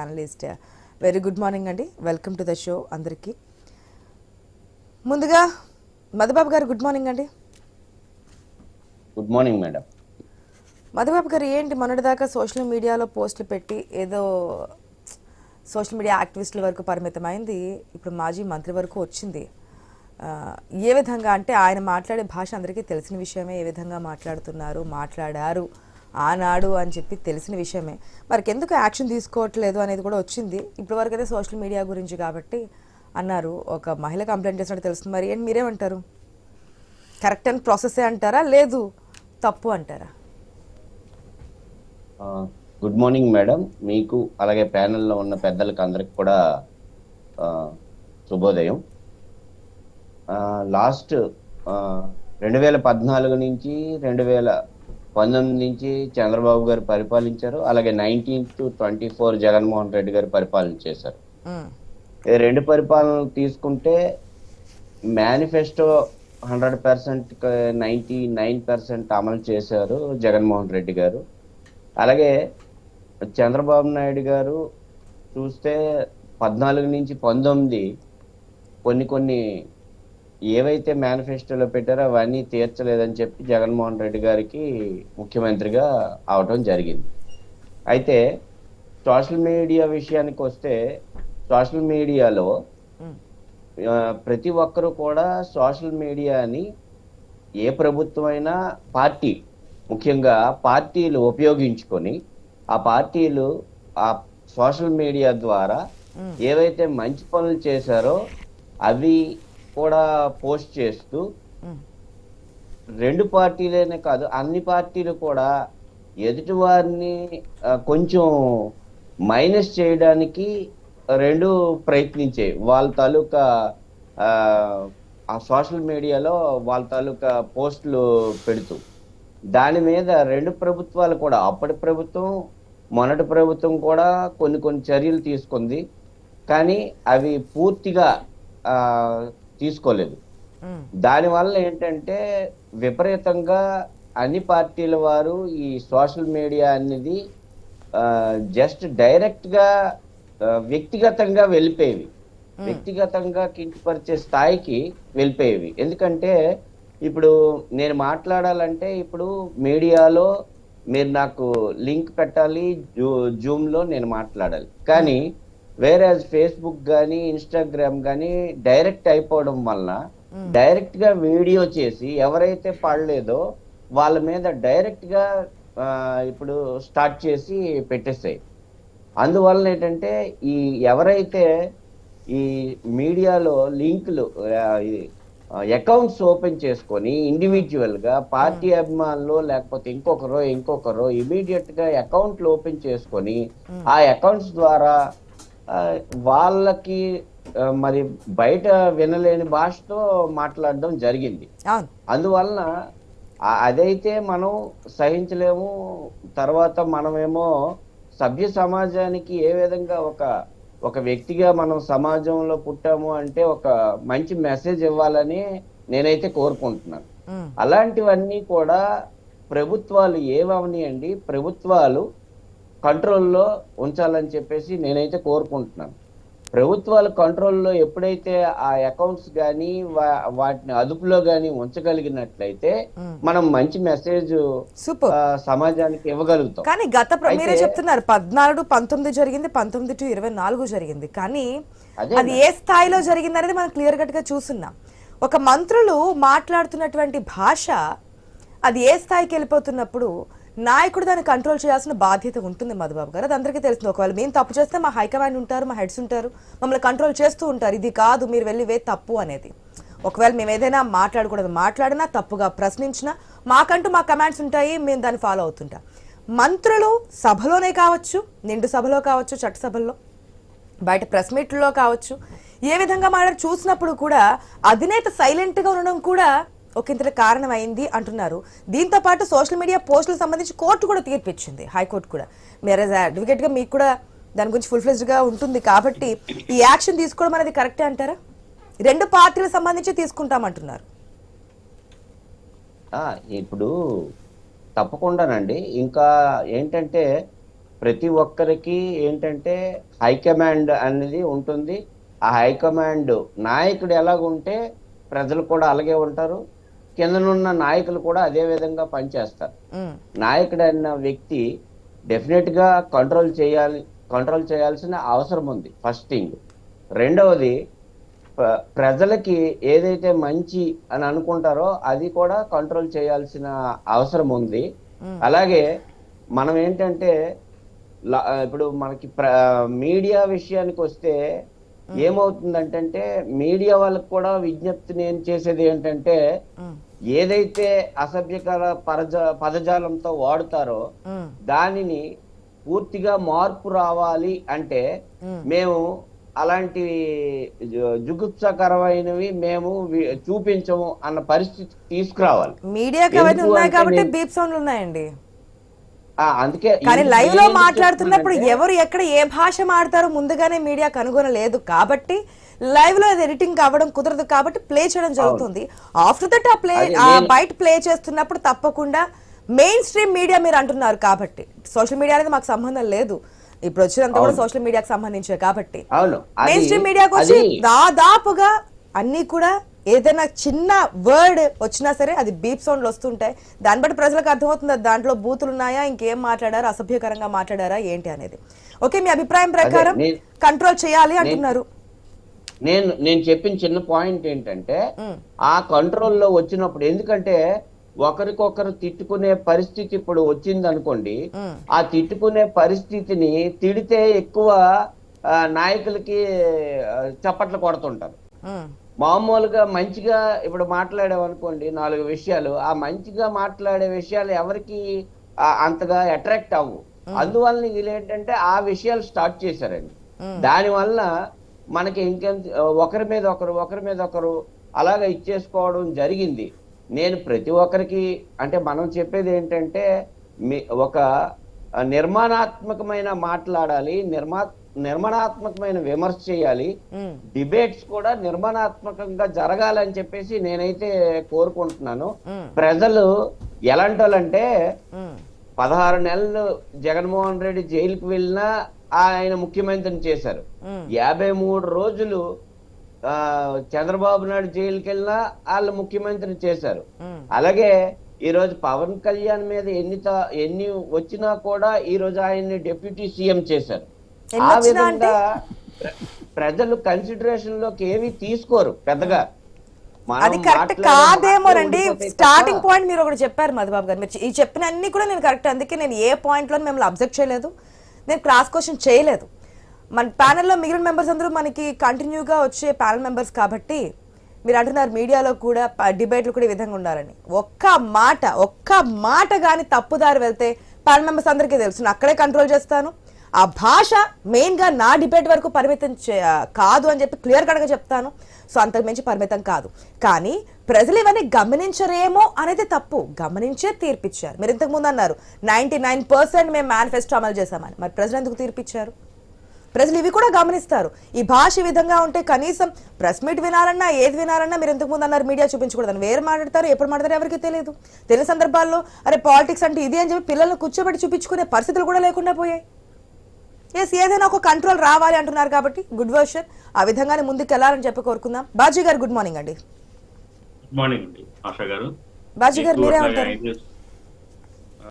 Analyst. Very good morning అండి, welcome to the show. అందరికీ ముందుగా మధుబాబు గారు గుడ్ మార్నింగ్ అండి. Good morning madam. మధుబాబు గారు, ఏంటి మొన్నటిదాకా సోషల్ మీడియాలో పోస్టులు పెట్టి ఏదో సోషల్ మీడియా యాక్టివిస్టుల వరకు పరిమితమైంది, ఇప్పుడు మాజీ మంత్రి వరకు వచ్చింది. ఏ విధంగా అంటే ఆయన మాట్లాడే భాష అందరికీ తెలిసిన విషయమే, ఏ విధంగా మాట్లాడారు ఆనాడు అని చెప్పి తెలిసిన విషయమే. మరికి ఎందుకు యాక్షన్ తీసుకోవట్లేదు అనేది కూడా వచ్చింది. ఇప్పటి వరకు అయితే సోషల్ మీడియా గురించి కాబట్టి అన్నారు, ఒక మహిళ కంప్లైంట్ చేసినట్టు తెలుస్తుంది. మరి ఏంటి, మీరేమంటారు? కరెక్ట్ అండ్ ప్రాసెసే అంటారా, లేదు తప్పు అంటారా? గుడ్ మార్నింగ్ మేడం, మీకు అలాగే ప్యానెల్లో ఉన్న పెద్దలకు అందరికి కూడా శుభోదయం. లాస్ట్ 2014 నుంచి 2019 నుంచి చంద్రబాబు గారు పరిపాలించారు, అలాగే 19 to 24 జగన్మోహన్ రెడ్డి గారు పరిపాలన చేశారు. ఈ రెండు పరిపాలనలు తీసుకుంటే మేనిఫెస్టో 100% 99% అమలు చేశారు జగన్మోహన్ రెడ్డి గారు. అలాగే చంద్రబాబు నాయుడు గారు చూస్తే 14 నుంచి 19 కొన్ని ఏవైతే మేనిఫెస్టోలో పెట్టారో అవన్నీ తీర్చలేదని చెప్పి జగన్మోహన్ రెడ్డి గారికి ముఖ్యమంత్రిగా అవటం జరిగింది. అయితే సోషల్ మీడియా విషయానికి వస్తే, సోషల్ మీడియాలో ప్రతి ఒక్కరూ కూడా సోషల్ మీడియాని ఏ ప్రభుత్వమైనా పార్టీ, ముఖ్యంగా పార్టీలు ఉపయోగించుకొని ఆ పార్టీలు ఆ సోషల్ మీడియా ద్వారా ఏవైతే మంచి పనులు చేశారో అవి కూడా పోస్ట్ చేస్తూ, రెండు పార్టీలనే కాదు అన్ని పార్టీలు కూడా ఎదుటి వారిని కొంచెం మైనస్ చేయడానికి రెండు ప్రయత్నించాయి. వాళ్ళ తాలూకా ఆ సోషల్ మీడియాలో వాళ్ళ తాలూకా పోస్టులు పెడుతూ, దాని మీద రెండు ప్రభుత్వాలు కూడా, అప్పటి ప్రభుత్వం మొన్నటి ప్రభుత్వం కూడా కొన్ని చర్యలు తీసుకుంది, కానీ అవి పూర్తిగా తీసుకోలేదు. దానివల్ల ఏంటంటే విపరీతంగా అన్ని పార్టీల వారు ఈ సోషల్ మీడియా అనేది జస్ట్ డైరెక్ట్ గా వ్యక్తిగతంగా వెళ్ళిపోయేవి, వ్యక్తిగతంగా కించపరిచే స్థాయికి వెళ్ళిపోయేవి. ఎందుకంటే ఇప్పుడు నేను మాట్లాడాలంటే ఇప్పుడు మీడియాలో మీరు నాకు లింక్ పెట్టాలి, జూమ్లో నేను మాట్లాడాలి, కానీ వేరే ఫేస్బుక్ కానీ ఇన్స్టాగ్రామ్ కానీ డైరెక్ట్ అయిపోవడం వలన డైరెక్ట్ గా వీడియో చేసి ఎవరైతే పడలేదో వాళ్ళ మీద డైరెక్ట్ గా ఇప్పుడు స్టార్ట్ చేసి పెట్టేస్తాయి. అందువలన ఏంటంటే ఈ ఎవరైతే ఈ మీడియాలో లింకులు అకౌంట్స్ ఓపెన్ చేసుకొని ఇండివిజువల్ గా పార్టీ అభిమానులు లేకపోతే ఇంకొకరు ఇమీడియట్ గా అకౌంట్లు ఓపెన్ చేసుకొని ఆ అకౌంట్స్ ద్వారా వాళ్ళకి మరి బయట వినలేని భాషతో మాట్లాడడం జరిగింది. అందువలన అదైతే మనం సహించలేము. తర్వాత మనమేమో సభ్య సమాజానికి ఏ విధంగా ఒక వ్యక్తిగా మనం సమాజంలో పుట్టాము అంటే ఒక మంచి మెసేజ్ ఇవ్వాలని నేనైతే కోరుకుంటున్నాను. అలాంటివన్నీ కూడా ప్రభుత్వాలు ఏవనియండి, ప్రభుత్వాలు కంట్రోల్లో ఉంచాలని చెప్పేసి నేనైతే కోరుకుంటున్నాను. ప్రభుత్వాల కంట్రోల్లో ఎప్పుడైతే ఆ అకౌంట్స్ కానీ వాటిని అదుపులో కానీ ఉంచగలిగినట్లయితే మనం మంచి మెసేజ్ సమాజానికి ఇవ్వగలుగుతాం. కానీ మీరే చెప్తున్నారు 14, 19 జరిగింది, 19 to 24 జరిగింది, కానీ అది ఏ స్థాయిలో జరిగింది అనేది మనం క్లియర్ కట్ గా చూస్తున్నాం. ఒక మంత్రులు మాట్లాడుతున్నటువంటి భాష అది ఏ స్థాయికి వెళ్ళిపోతున్నప్పుడు నాయకుడు దాన్ని కంట్రోల్ చేయాల్సిన బాధ్యత ఉంటుంది మధుబాబు గారు. అది అందరికీ తెలుస్తుంది. ఒకవేళ మేము తప్పు చేస్తే మా హైకమాండ్ ఉంటారు, మా హెడ్స్ ఉంటారు, మమ్మల్ని కంట్రోల్ చేస్తూ ఉంటారు, ఇది కాదు మీరు వెళ్ళి తప్పు అనేది. ఒకవేళ మేము ఏదైనా మాట్లాడినా తప్పుగా ప్రశ్నించినా మాకంటూ మా కమాండ్స్ ఉంటాయి, మేము దాన్ని ఫాలో అవుతుంటాం. మంత్రులు సభలోనే కావచ్చు, నిండు సభలో కావచ్చు, చట్టసభల్లో, బయట ప్రెస్ మీట్లో కావచ్చు, ఏ విధంగా చూసినప్పుడు కూడా అధినేత సైలెంట్గా ఉండడం కూడా ఒక ఇంత కారణం అయింది అంటున్నారు. దీంతో పాటు సోషల్ మీడియా పోస్టులకు సంబంధించి కోర్టు కూడా తీర్పిచ్చింది, హైకోర్టు కూడా. మీరు యాజ్ అడ్వకేట్గా మీకు కూడా దాని గురించి ఫుల్ ఫ్లెజ్డ్గా ఉంటుంది కాబట్టి ఈ యాక్షన్ తీసుకోవడం అనేది కరెక్టే అంటారా? రెండు పార్టీలకు సంబంధించి తీసుకుంటామంటున్నారు. ఇప్పుడు తప్పకుండానండి. ఇంకా ఏంటంటే ప్రతి ఒక్కరికి ఏంటంటే హైకమాండ్ అనేది ఉంటుంది. ఆ హైకమాండ్ నాయకుడు ఎలాగుంటే ప్రజలు కూడా అలాగే ఉంటారు, కిందనున్న నాయకులు కూడా అదే విధంగా పనిచేస్తారు. నాయకుడు అన్న వ్యక్తి డెఫినెట్ గా కంట్రోల్ చేయాల్సిన అవసరం ఉంది, ఫస్ట్ థింగ్. రెండవది, ప్రజలకి ఏదైతే మంచి అని అనుకుంటారో అది కూడా కంట్రోల్ చేయాల్సిన అవసరం ఉంది. అలాగే మనం ఏంటంటే ఇప్పుడు మనకి మీడియా విషయానికి వస్తే ఏమవుతుందంటే, మీడియా వాళ్ళకి కూడా విజ్ఞప్తి నేను చేసేది ఏంటంటే, ఏదైతే అసభ్యకర పదజాలంతో వాడుతారో దానిని పూర్తిగా మార్పు రావాలి అంటే మేము అలాంటి జుగుప్సకరమైనవి మేము చూపించము అన్న పరిస్థితి తీసుకురావాలి. మీడియాకి అవన్నీ ఉన్నాయి కాబట్టి బీప్ సౌండ్లు ఉన్నాయండి. అందుకే కానీ లైవ్ లో మాట్లాడుతున్నప్పుడు ఎవరు ఎక్కడ ఏ భాష మాట్లాడతారో ముందుగానే మీడియా కనుగొనలేదు కాబట్టి లైవ్ లో అది ఎడిటింగ్ అవ్వడం కుదరదు కాబట్టి ప్లే చేయడం జరుగుతుంది. ఆఫ్టర్ దట్ బయట ప్లే చేస్తున్నప్పుడు తప్పకుండా మెయిన్ స్ట్రీమ్ మీడియా మీరు అంటున్నారు కాబట్టి, సోషల్ మీడియా అనేది మాకు సంబంధం లేదు, ఇప్పుడు వచ్చినంత కూడా సోషల్ మీడియాకి సంబంధించే కాబట్టి మెయిన్ స్ట్రీమ్ మీడియాకి వచ్చి దాదాపుగా అన్ని కూడా ఏదైనా చిన్న వర్డ్ వచ్చినా సరే అది బీప్ సౌండ్లు వస్తుంటాయి. దాన్ని బట్టి ప్రజలకు అర్థమవుతుంది దాంట్లో బూతులు ఉన్నాయా, ఇంకేం మాట్లాడారా, అసభ్యకరంగా మాట్లాడారా ఏంటి అనేది. ఓకే, మీ అభిప్రాయం ప్రకారం కంట్రోల్ చేయాలి అంటున్నారు. నేను చెప్పిన చిన్న పాయింట్ ఏంటంటే, ఆ కంట్రోల్లో వచ్చినప్పుడు, ఎందుకంటే ఒకరికొకరు తిట్టుకునే పరిస్థితి ఇప్పుడు వచ్చింది అనుకోండి, ఆ తిట్టుకునే పరిస్థితిని తిడితే ఎక్కువ నాయకులకి చప్పట్లు కొడుతుంటారు. మామూలుగా మంచిగా ఇప్పుడు మాట్లాడామనుకోండి 4 విషయాలు, ఆ మంచిగా మాట్లాడే విషయాలు ఎవరికి అంతగా అట్రాక్ట్ అవ్వు. అందువల్ల వీళ్ళేంటంటే ఆ విషయాలు స్టార్ట్ చేశారండి. దానివల్ల మనకి ఇంకేం ఒకరి మీద ఒకరు అలాగా ఇచ్చేసుకోవడం జరిగింది. నేను ప్రతి ఒక్కరికి అంటే మనం చెప్పేది ఏంటంటే, ఒక నిర్మాణాత్మకమైన మాట్లాడాలి, నిర్మాణాత్మకమైన విమర్శ చేయాలి, డిబేట్స్ కూడా నిర్మాణాత్మకంగా జరగాలని చెప్పేసి నేనైతే కోరుకుంటున్నాను. ప్రజలు ఎలాంటి వాళ్ళంటే 16 నెలలు జగన్మోహన్ రెడ్డి జైలుకి వెళ్ళినా ఆయన ముఖ్యమంత్రిని చేశారు. 53 రోజులు చంద్రబాబు నాయుడు జైలుకి వెళ్ళినా వాళ్ళు ముఖ్యమంత్రిని చేశారు. అలాగే ఈ రోజు పవన్ కళ్యాణ్ మీద ఎన్ని వచ్చినా కూడా ఈ రోజు ఆయన్ని డిప్యూటీ సీఎం చేశారు. ఆ విధంగా ప్రజలు కన్సిడరేషన్ లోకి ఏవి తీసుకోరు పెద్దగా. అది కరెక్ట్ కాదేమోనండి. స్టార్టింగ్ పాయింట్ మీరు ఒకటి చెప్పారు మధుబాబు గారు, మీరు ఈ చెప్పిన అన్ని కూడా నేను కరెక్ట్. అందుకే నేను ఏ పాయింట్ లో మిమ్మల్ని అబ్జెక్ట్ చేయలేదు, నేను క్రాస్ క్వశ్చన్ చేయలేదు. మన ప్యానెల్లో మిగిలిన మెంబర్స్ అందరూ మనకి కంటిన్యూగా వచ్చే ప్యానెల్ మెంబర్స్ కాబట్టి మీరు అంటున్నారు మీడియాలో కూడా డిబేట్లు కూడా ఈ విధంగా ఉండాలని. ఒక్క మాట కానీ తప్పుదారి వెళ్తే ప్యానెల్ మెంబర్స్ అందరికీ తెలుసు, అక్కడే కంట్రోల్ చేస్తాను. ఆ భాష మెయిన్ గా నా డిబేట్ వరకు పరిమితం కాదు అని చెప్పి క్లియర్ కట్గా చెప్తాను. సో అంతకు మించి పరిమితం కాదు. కానీ ప్రజలు ఇవన్నీ గమనించరేమో అనేది తప్పు, గమనించే తీర్పిచ్చారు. మీరు ఇంతకు ముందు అన్నారు 99% మేము మేనిఫెస్టో అమలు చేశామని, మరి ప్రజలు ఎందుకు తీర్పిచ్చారు? ప్రజలు ఇవి కూడా గమనిస్తారు. ఈ భాష ఈ విధంగా ఉంటే కనీసం ప్రెస్ మీట్ వినాలన్నా ఏది వినాలన్నా మీరు ఇంతకు ముందు అన్నారు మీడియా చూపించకూడదని, వేరు మాట్లాడతారు, ఎప్పుడు మాట్లాడతారు ఎవరికి తెలియదు. తెలియని సందర్భాల్లో అరే పాలిటిక్స్ అంటే ఇది అని చెప్పి పిల్లలను కూర్చోబెట్టి చూపించుకునే పరిస్థితులు కూడా లేకుండా పోయాయి. ఎస్, ఏదైనా ఒక కంట్రోల్ రావాలి అంటున్నారు కాబట్టి గుడ్ వర్షన్, ఆ విధంగానే ముందుకు వెళ్ళాలని చెప్పి కోరుకుందాం. బాజీ గారు గుడ్ మార్నింగ్ అండి. గుడ్ మార్నింగ్ అండి ఆశా గారు. బాజీ గారు మీరే ఉంటారు.